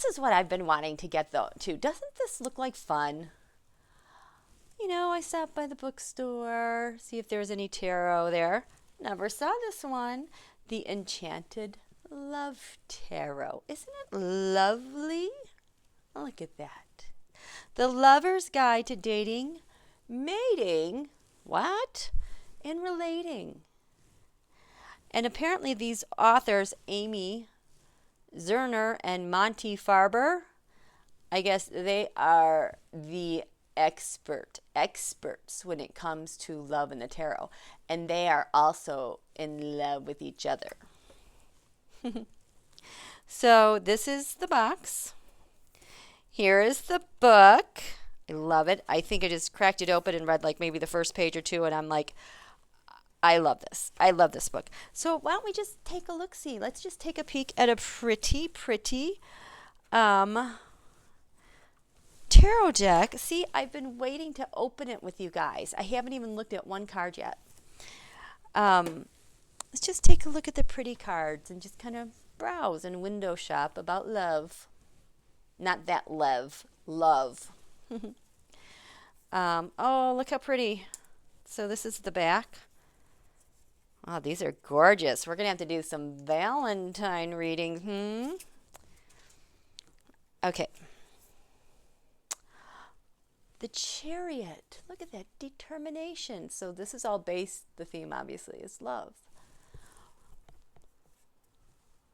this is what I've been wanting to get though too. Doesn't this look like fun? You know, I stopped by the bookstore, see if there's any tarot there. Never saw this one. The Enchanted Love Tarot. Isn't it lovely? Look at that. The Lover's Guide to Dating, Mating, what? And Relating. And apparently these authors, Amy Zerner and Monty Barber, I guess they are the experts when it comes to love and the tarot. And they are also in love with each other. So this is the box. Here is the book. I love it. I think I just cracked it open and read like maybe the first page or two, and I'm like, I love this. I love this book. So why don't we just take a look-see? Let's just take a peek at a pretty tarot deck. See, I've been waiting to open it with you guys. I haven't even looked at one card yet. Let's just take a look at the pretty cards and just kind of browse and window shop about love. Not that love. Oh, look how pretty. So this is the back. Oh, these are gorgeous. We're going to have to do some Valentine readings. Okay. The Chariot. Look at that determination. So this is all based, the theme obviously is love.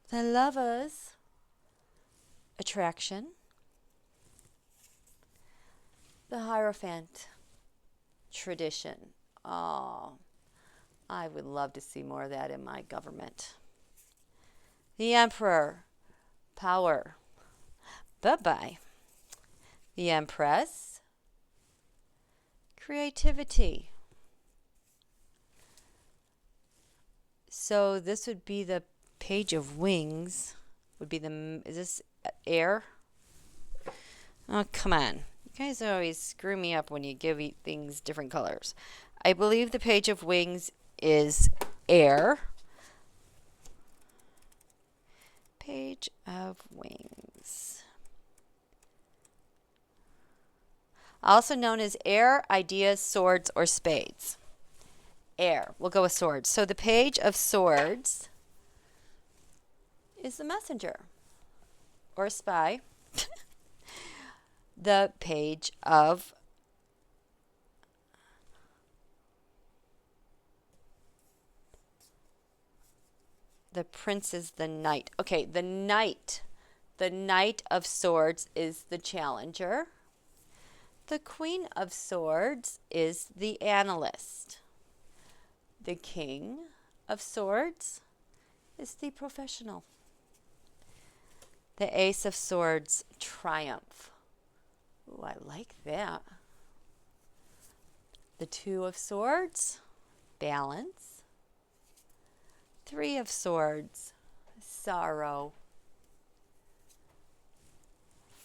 The Lovers. Attraction. The Hierophant. Tradition. Oh, I would love to see more of that in my government. The Emperor. Power. Bye-bye. The Empress. Creativity. So this would be the Page of Wings. Would be the, is this air? Oh, come on. You guys always screw me up when you give things different colors. I believe the Page of Wings is air. Page of Wings. Also known as air, ideas, swords, or spades. Air. We'll go with swords. So the Page of Swords is the messenger or spy. The Page of the Prince is the knight. Okay, the knight. The Knight of Swords is the challenger. The Queen of Swords is the analyst. The King of Swords is the professional. The Ace of Swords, triumph. Ooh, I like that. The Two of Swords, balance. Three of Swords, sorrow.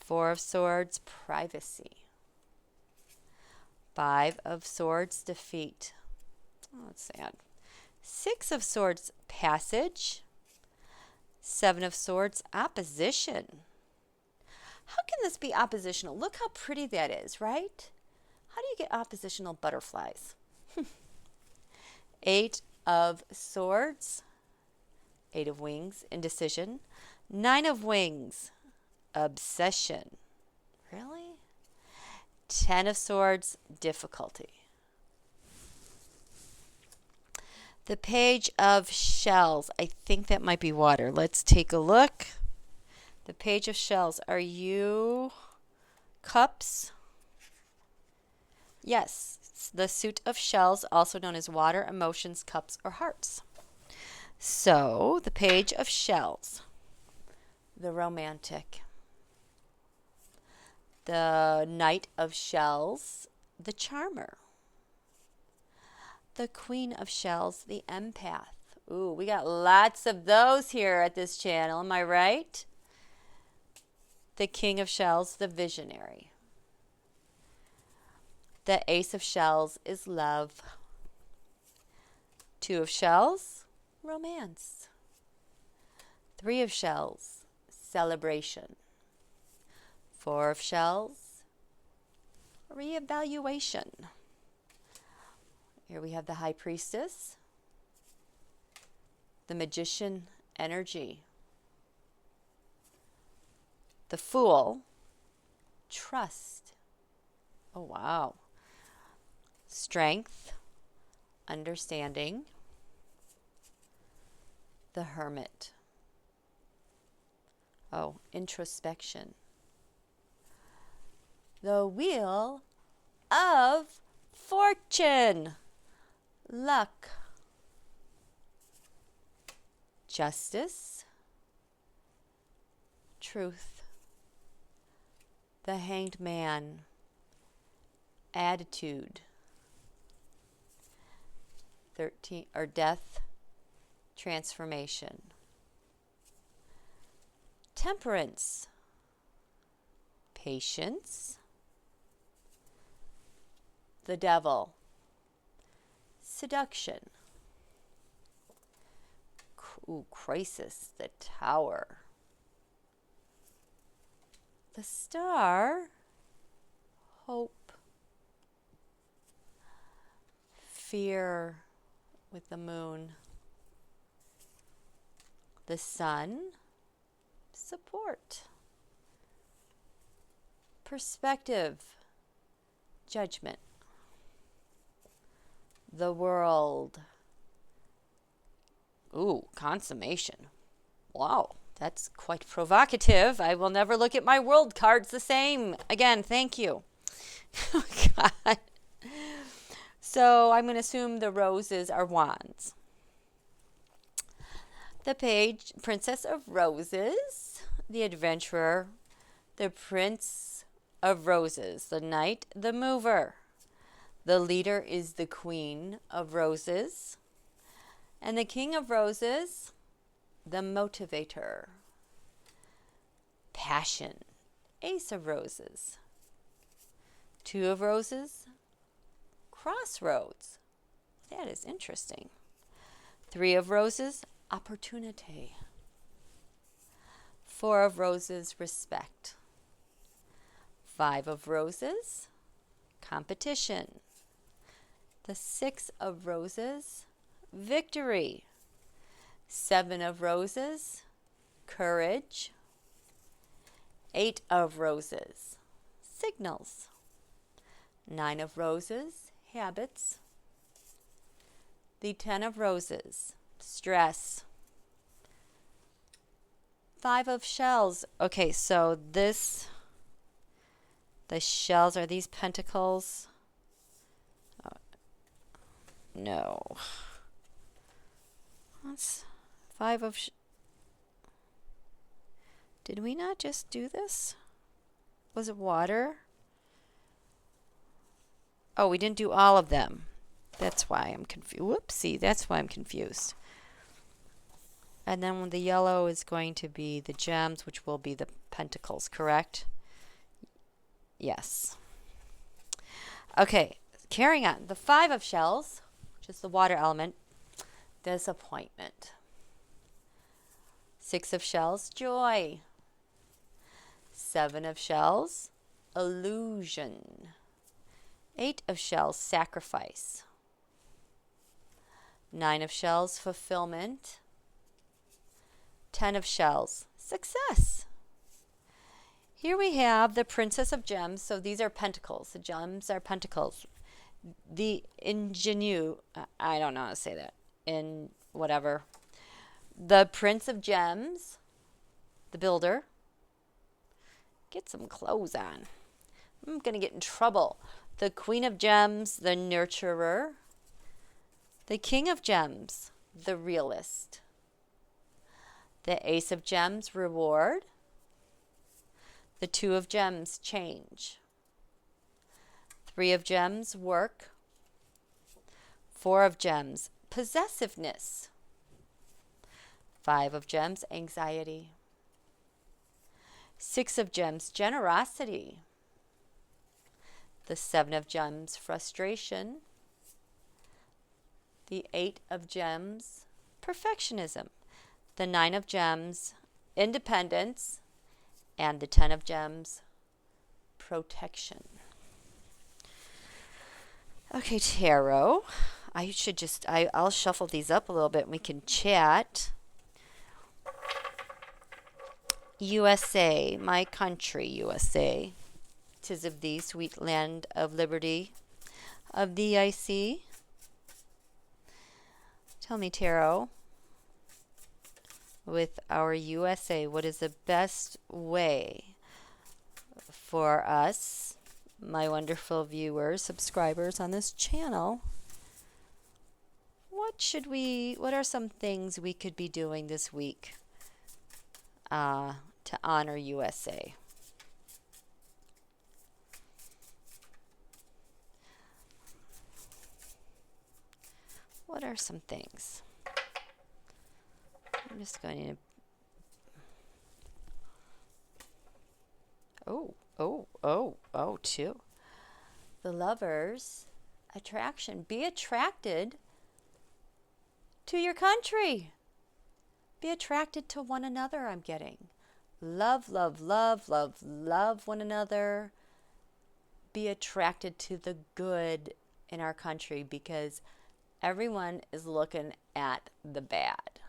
Four of Swords, privacy. Five of Swords, defeat. Oh, that's sad. Six of Swords, passage. Seven of Swords, opposition. How can this be oppositional? Look how pretty that is, right? How do you get oppositional butterflies? Eight of Swords, Eight of Wings, indecision. Nine of Wings, obsession. Really? 10 of Swords, difficulty. The Page of Shells. I think that might be water. Let's take a look. The Page of Shells. Are you cups? Yes. The suit of shells, also known as water, emotions, cups, or hearts. So, the Page of Shells. The romantic. The Knight of Shells. The charmer. The Queen of Shells, the empath. Ooh, we got lots of those here at this channel, am I right? The King of Shells, the visionary. The Ace of Shells is love. Two of Shells, romance. Three of Shells, celebration. Four of shells, reevaluation. Here we have the high priestess, the magician energy, the fool, trust. Oh, wow. Strength, understanding, the hermit. Oh, introspection. The wheel of fortune, luck, justice, truth, the hanged man, attitude, 13 or death, transformation, temperance, patience, the devil, seduction, crisis, the tower, the star, hope, fear with the moon, the sun, support, perspective, judgment, the world. Ooh, consummation. Wow, that's quite provocative. I will never look at my world cards the same again. Thank you. Oh, God. So I'm going to assume the roses are wands. The page, Princess of Roses, the adventurer, the Prince of Roses, the knight, the mover. The leader is the Queen of Roses. And the King of Roses, the motivator. Passion, Ace of Roses. Two of Roses, crossroads. That is interesting. Three of Roses, opportunity. Four of Roses, respect. Five of Roses, competition. The Six of Roses, victory. Seven of Roses, courage. Eight of Roses, signals. Nine of Roses, habits. The 10 of Roses, stress. Five of shells. Okay, so the shells, are these pentacles? Oh, no. That's five of Did we not just do this? Was it water? Oh, we didn't do all of them. That's why I'm confused. Whoopsie, that's why I'm confused. And then the yellow is going to be the gems, which will be the pentacles, correct? Yes. Okay, carrying on. The five of shells, which is the water element, disappointment. Six of shells, joy. Seven of shells, illusion. Eight of shells, sacrifice. Nine of shells, fulfillment. 10 of shells, success. Here we have the Princess of Gems. So these are pentacles. The gems are pentacles. The ingenue, I don't know how to say that. In whatever. The Prince of Gems, the builder. Get some clothes on. I'm going to get in trouble. The Queen of Gems, the nurturer. The King of Gems, the realist. The Ace of Gems, reward. The Two of Gems, change. Three of Gems, work. Four of Gems, possessiveness. Five of Gems, anxiety. Six of Gems, generosity. The Seven of Gems, frustration. The Eight of Gems, perfectionism. The Nine of Gems, independence. And the 10 of Gems, protection. Okay, tarot. I'll shuffle these up a little bit and we can chat. USA, my country, USA. 'Tis of thee, sweet land of liberty. Of thee I see. Tell me, tarot, with our USA, what is the best way for us, my wonderful viewers, subscribers on this channel? What are some things we could be doing this week to honor USA? What are some things? I'm just going to... two. The Lovers, attraction. Be attracted to your country. Be attracted to one another, I'm getting. Love, love, love, love, love one another. Be attracted to the good in our country because everyone is looking at the bad.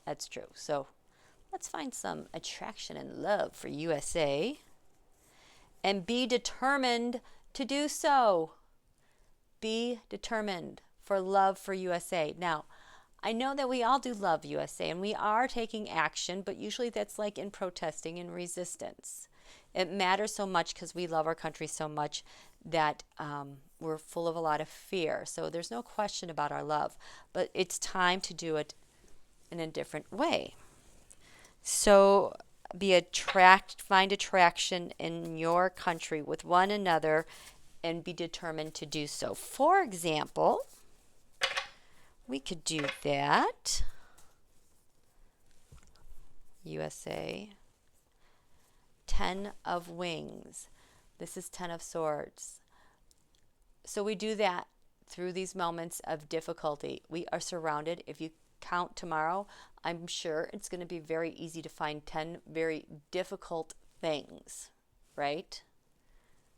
That's true. So let's find some attraction and love for USA and be determined to do so. Be determined for love for USA. Now, I know that we all do love USA and we are taking action, but usually that's like in protesting and resistance. It matters so much because we love our country so much that we're full of a lot of fear. So there's no question about our love, but it's time to do it in a different way. So find attraction in your country with one another and be determined to do so. For example, we could do that. USA. 10 of Wings. This is 10 of Swords. So we do that through these moments of difficulty. We are surrounded. If you count tomorrow, I'm sure it's going to be very easy to find 10 very difficult things, right?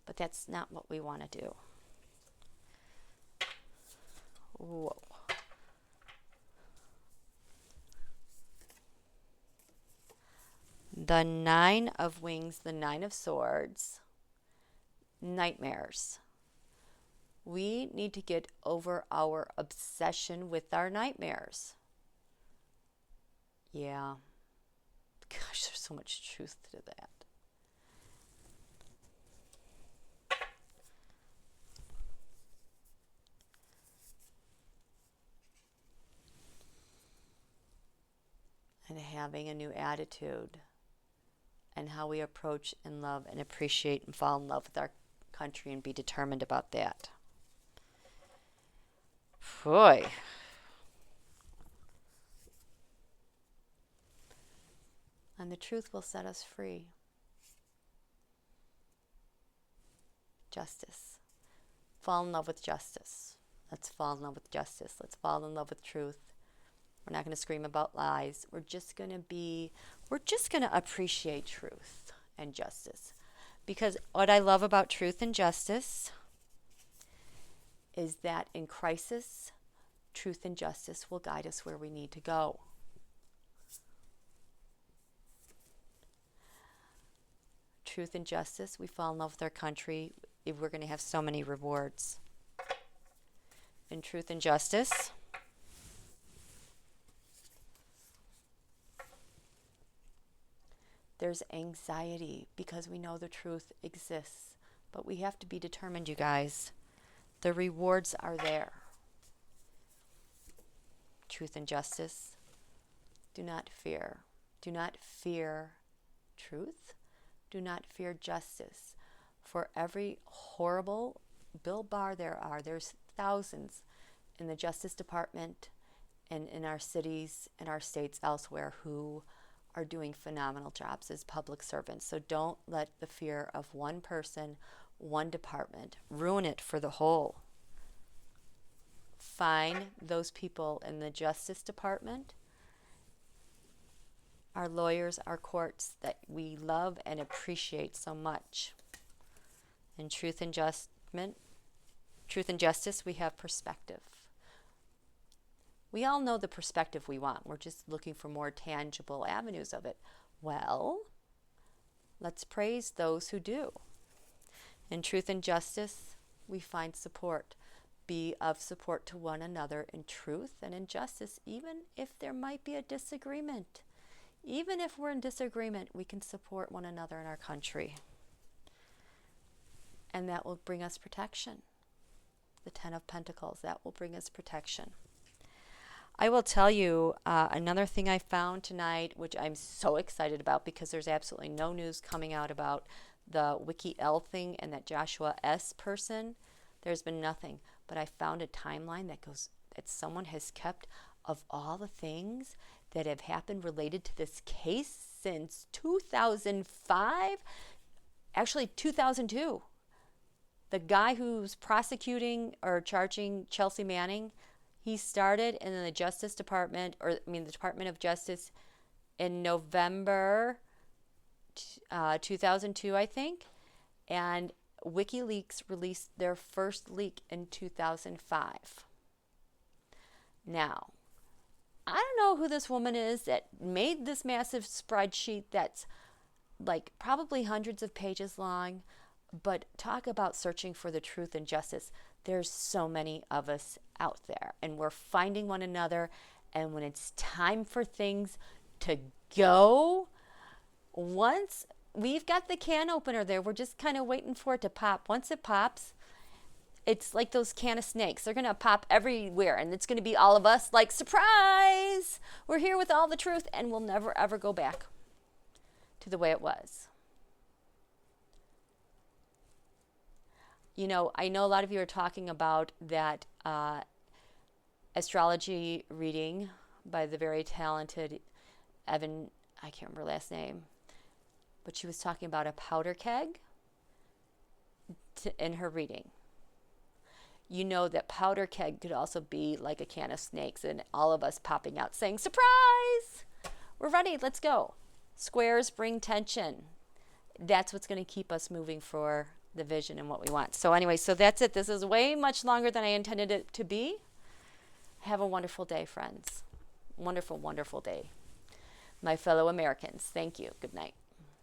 But that's not what we want to do. Whoa. The 9 of Wings, the 9 of Swords, nightmares. We need to get over our obsession with our nightmares. Yeah. Gosh, there's so much truth to that. And having a new attitude and how we approach and love and appreciate and fall in love with our country and be determined about that. Boy. And the truth will set us free. Justice. Fall in love with justice. Let's fall in love with justice. Let's fall in love with truth. We're not going to scream about lies. We're just going to appreciate truth and justice. Because what I love about truth and justice is that in crisis, truth and justice will guide us where we need to go. Truth and justice, we fall in love with our country, we're going to have so many rewards. In truth and justice, there's anxiety because we know the truth exists. But we have to be determined, you guys. The rewards are there. Truth and justice. Do not fear. Do not fear truth. Do not fear justice. For every horrible Bill Barr there's thousands in the Justice Department and in our cities and our states elsewhere who are doing phenomenal jobs as public servants. So don't let the fear of one person, one department, ruin it for the whole. Find those people in the Justice Department our lawyers, our courts that we love and appreciate so much. In truth and justice, we have perspective. We all know the perspective we want. We're just looking for more tangible avenues of it. Well, let's praise those who do. In truth and justice, we find support. Be of support to one another in truth and in justice, even if there might be a disagreement. Even if we're in disagreement, we can support one another in our country. And that will bring us protection. The Ten of Pentacles, that will bring us protection. I will tell you another thing I found tonight, which I'm so excited about because there's absolutely no news coming out about the Wiki L thing and that Joshua S. person. There's been nothing. But I found a timeline that someone has kept of all the things that have happened related to this case since 2005, actually 2002. The guy who's prosecuting or charging Chelsea Manning, he started in the Justice Department, the Department of Justice in November 2002, I think. And WikiLeaks released their first leak in 2005. Now, I don't know who this woman is that made this massive spreadsheet that's like probably hundreds of pages long, but talk about searching for the truth and justice. There's so many of us out there, and we're finding one another, and when it's time for things to go, once we've got the can opener there, we're just kind of waiting for it to pop. Once it pops, it's like those can of snakes. They're going to pop everywhere, and it's going to be all of us like, surprise! We're here with all the truth, and we'll never, ever go back to the way it was. You know, I know a lot of you are talking about that astrology reading by the very talented Evan, I can't remember her last name, but she was talking about a powder keg in her reading. You know that powder keg could also be like a can of snakes and all of us popping out saying, surprise! We're ready, let's go. Squares bring tension. That's what's going to keep us moving for the vision and what we want. So anyway, so that's it. This is way much longer than I intended it to be. Have a wonderful day, friends. Wonderful, wonderful day. My fellow Americans, thank you. Good night.